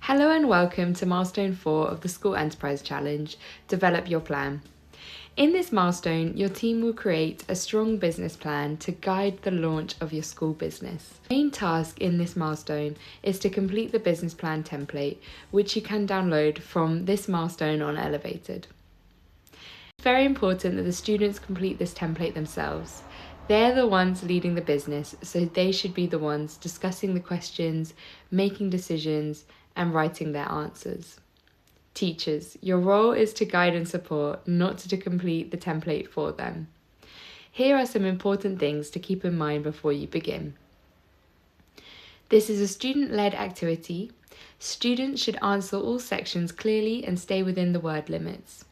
Hello and welcome to Milestone 4 of the School Enterprise Challenge, Develop Your Plan. In this milestone, your team will create a strong business plan to guide the launch of your school business. The main task in this milestone is to complete the business plan template, which you can download from this milestone on ElevatED. It's very important that the students complete this template themselves. They're the ones leading the business, so they should be the ones discussing the questions, making decisions, and writing their answers. Teachers, your role is to guide and support, not to complete the template for them. Here are some important things to keep in mind before you begin. This is a student-led activity. Students should answer all sections clearly and stay within the word limits.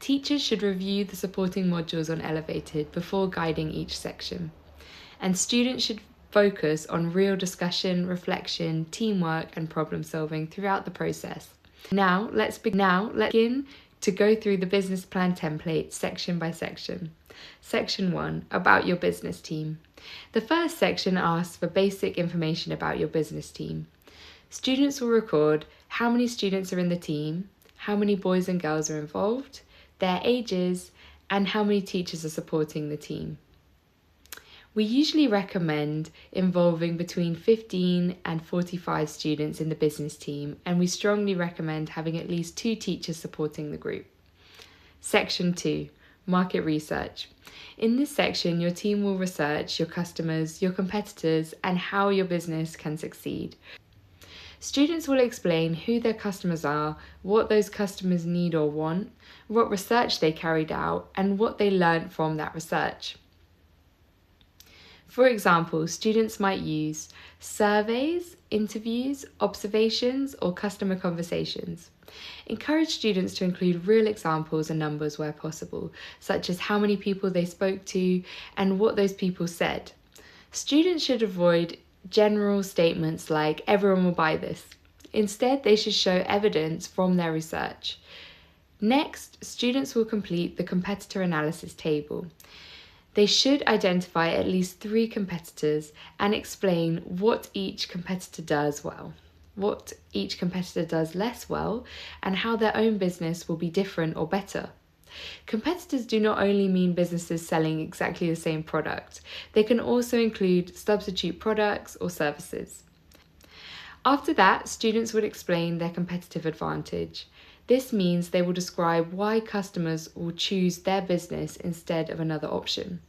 Teachers should review the supporting modules on ElevatED before guiding each section. And students should focus on real discussion, reflection, teamwork, and problem solving throughout the process. Now, let's begin to go through the business plan template section by section. Section 1, about your business team. The first section asks for basic information about your business team. Students will record how many students are in the team, how many boys and girls are involved, their ages, and how many teachers are supporting the team. We usually recommend involving between 15 and 45 students in the business team, and we strongly recommend having at least 2 teachers supporting the group. Section 2, market research. In this section, your team will research your customers, your competitors, and how your business can succeed. Students will explain who their customers are, what those customers need or want, what research they carried out, and what they learned from that research. For example, students might use surveys, interviews, observations, or customer conversations. Encourage students to include real examples and numbers where possible, such as how many people they spoke to and what those people said. Students should avoid general statements like everyone will buy this. Instead, they should show evidence from their research. Next, students will complete the competitor analysis table. They should identify at least 3 competitors and explain what each competitor does well, what each competitor does less well, and how their own business will be different or better. Competitors do not only mean businesses selling exactly the same product, they can also include substitute products or services. After that, students would explain their competitive advantage. This means they will describe why customers will choose their business instead of another option.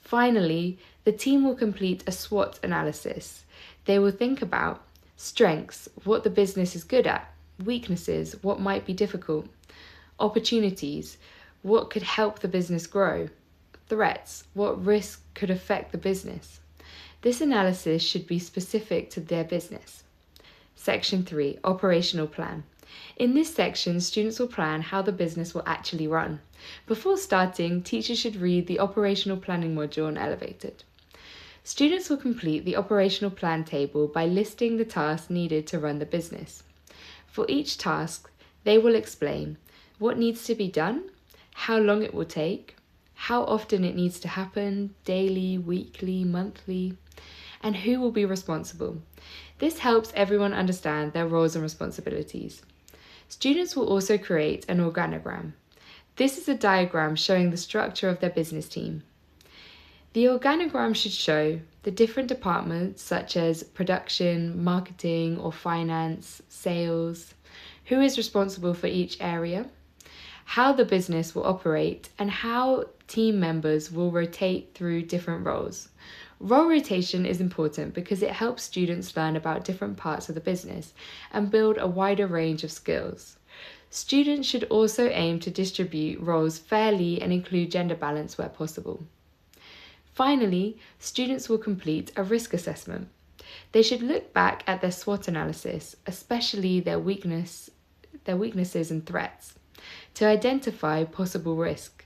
Finally, the team will complete a SWOT analysis. They will think about strengths, what the business is good at, weaknesses, what might be difficult, opportunities, what could help the business grow, threats, what risk could affect the business. This analysis should be specific to their business. Section 3, operational plan. In this section, students will plan how the business will actually run. Before starting, teachers should read the operational planning module on ElevatED. Students will complete the operational plan table by listing the tasks needed to run the business. For each task, they will explain what needs to be done, how long it will take, how often it needs to happen, daily, weekly, monthly, and who will be responsible. This helps everyone understand their roles and responsibilities. Students will also create an organogram. This is a diagram showing the structure of their business team. The organogram should show the different departments such as production, marketing or finance, sales, who is responsible for each area, how the business will operate, and how team members will rotate through different roles. Role rotation is important because it helps students learn about different parts of the business and build a wider range of skills. Students should also aim to distribute roles fairly and include gender balance where possible. Finally, students will complete a risk assessment. They should look back at their SWOT analysis, especially their weaknesses and threats, to identify possible risk.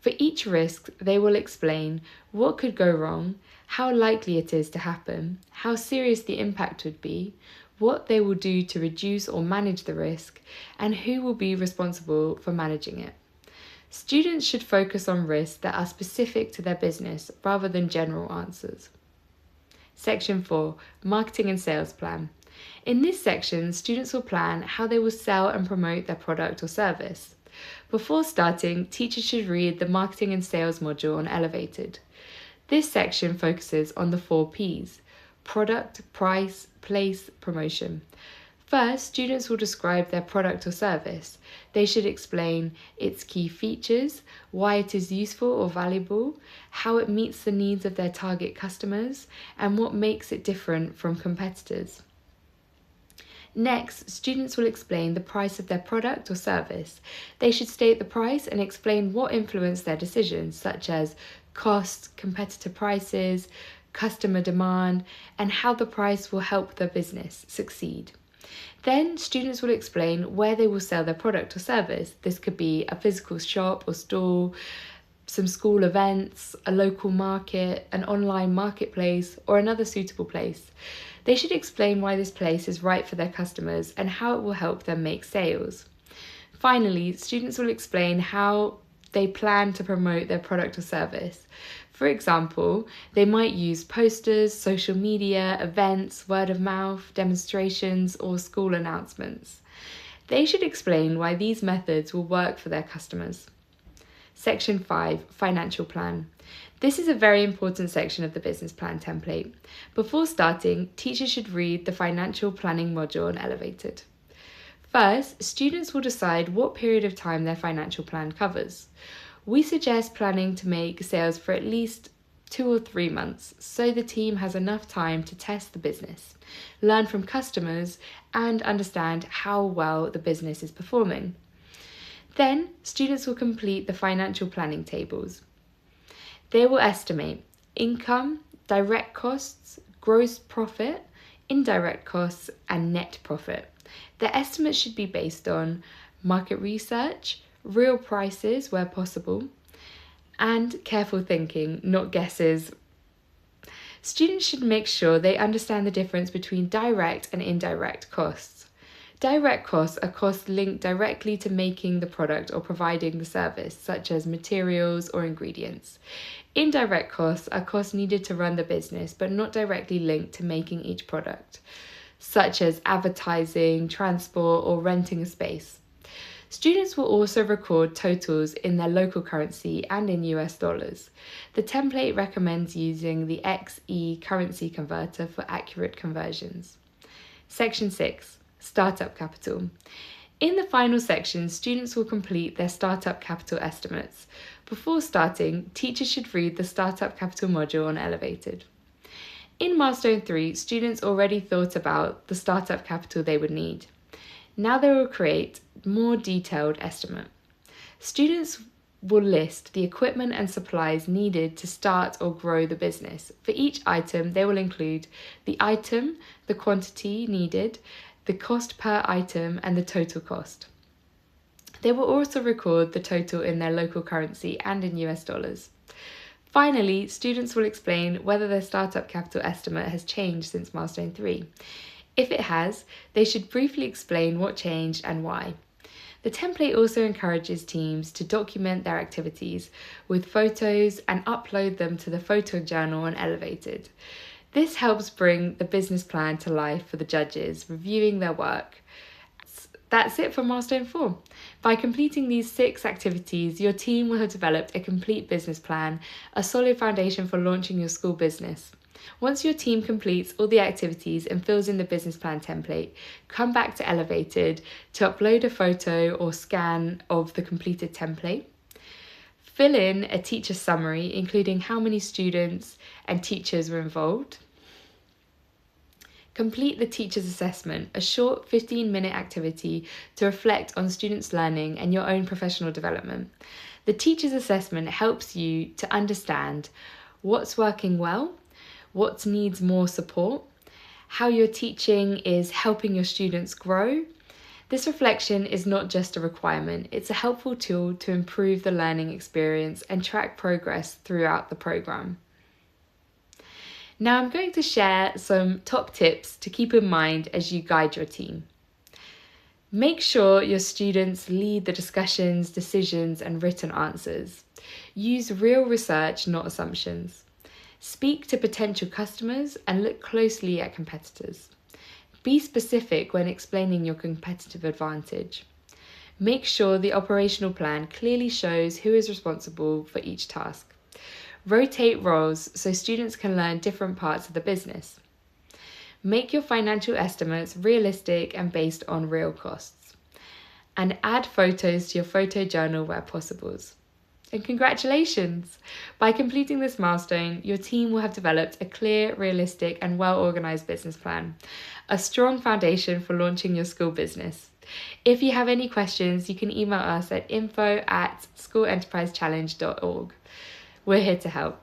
For each risk, they will explain what could go wrong, how likely it is to happen, how serious the impact would be, what they will do to reduce or manage the risk, and who will be responsible for managing it. Students should focus on risks that are specific to their business rather than general answers. Section 4, Marketing and Sales Plan. In this section, students will plan how they will sell and promote their product or service. Before starting, teachers should read the Marketing and Sales module on ElevatED. This section focuses on the 4 Ps: product, price, place, promotion. First, students will describe their product or service. They should explain its key features, why it is useful or valuable, how it meets the needs of their target customers, and what makes it different from competitors. Next, students will explain the price of their product or service. They should state the price and explain what influenced their decisions, such as costs, competitor prices, customer demand, and how the price will help their business succeed. Then students will explain where they will sell their product or service. This could be a physical shop or store, some school events, a local market, an online marketplace, or another suitable place. They should explain why this place is right for their customers and how it will help them make sales. Finally, students will explain how they plan to promote their product or service. For example, they might use posters, social media, events, word of mouth, demonstrations, or school announcements. They should explain why these methods will work for their customers. Section 5, Financial Plan. This is a very important section of the business plan template. Before starting, teachers should read the Financial Planning module on ElevatED. First, students will decide what period of time their financial plan covers. We suggest planning to make sales for at least 2 or 3 months, so the team has enough time to test the business, learn from customers, and understand how well the business is performing. Then, students will complete the financial planning tables. They will estimate income, direct costs, gross profit, indirect costs, and net profit. The estimates should be based on market research, real prices where possible, and careful thinking, not guesses. Students should make sure they understand the difference between direct and indirect costs. Direct costs are costs linked directly to making the product or providing the service, such as materials or ingredients. Indirect costs are costs needed to run the business, but not directly linked to making each product, such as advertising, transport, or renting a space. Students will also record totals in their local currency and in US dollars. The template recommends using the XE currency converter for accurate conversions. Section 6, Startup Capital. In the final section, students will complete their startup capital estimates. Before starting, teachers should read the Startup Capital module on ElevatED. In Milestone 3, students already thought about the startup capital they would need. Now they will create more detailed estimate. Students will list the equipment and supplies needed to start or grow the business. For each item, they will include the item, the quantity needed, the cost per item, and the total cost. They will also record the total in their local currency and in US dollars. Finally, students will explain whether their startup capital estimate has changed since Milestone 3. If it has, they should briefly explain what changed and why. The template also encourages teams to document their activities with photos and upload them to the photo journal on ElevatED. This helps bring the business plan to life for the judges reviewing their work. That's it for Milestone 4. By completing these 6 activities, your team will have developed a complete business plan, a solid foundation for launching your school business. Once your team completes all the activities and fills in the business plan template, come back to ElevatED to upload a photo or scan of the completed template. Fill in a teacher summary, including how many students and teachers were involved. Complete the teacher's assessment, a short 15-minute activity to reflect on students' learning and your own professional development. The teacher's assessment helps you to understand what's working well, what needs more support, how your teaching is helping your students grow. This reflection is not just a requirement, it's a helpful tool to improve the learning experience and track progress throughout the programme. Now I'm going to share some top tips to keep in mind as you guide your team. Make sure your students lead the discussions, decisions, and written answers. Use real research, not assumptions. Speak to potential customers and look closely at competitors. Be specific when explaining your competitive advantage. Make sure the operational plan clearly shows who is responsible for each task. Rotate roles so students can learn different parts of the business. Make your financial estimates realistic and based on real costs. And add photos to your photo journal where possible. And congratulations! By completing this milestone, your team will have developed a clear, realistic, and well-organised business plan, a strong foundation for launching your school business. If you have any questions, you can email us at info@schoolenterprisechallenge.org. We're here to help.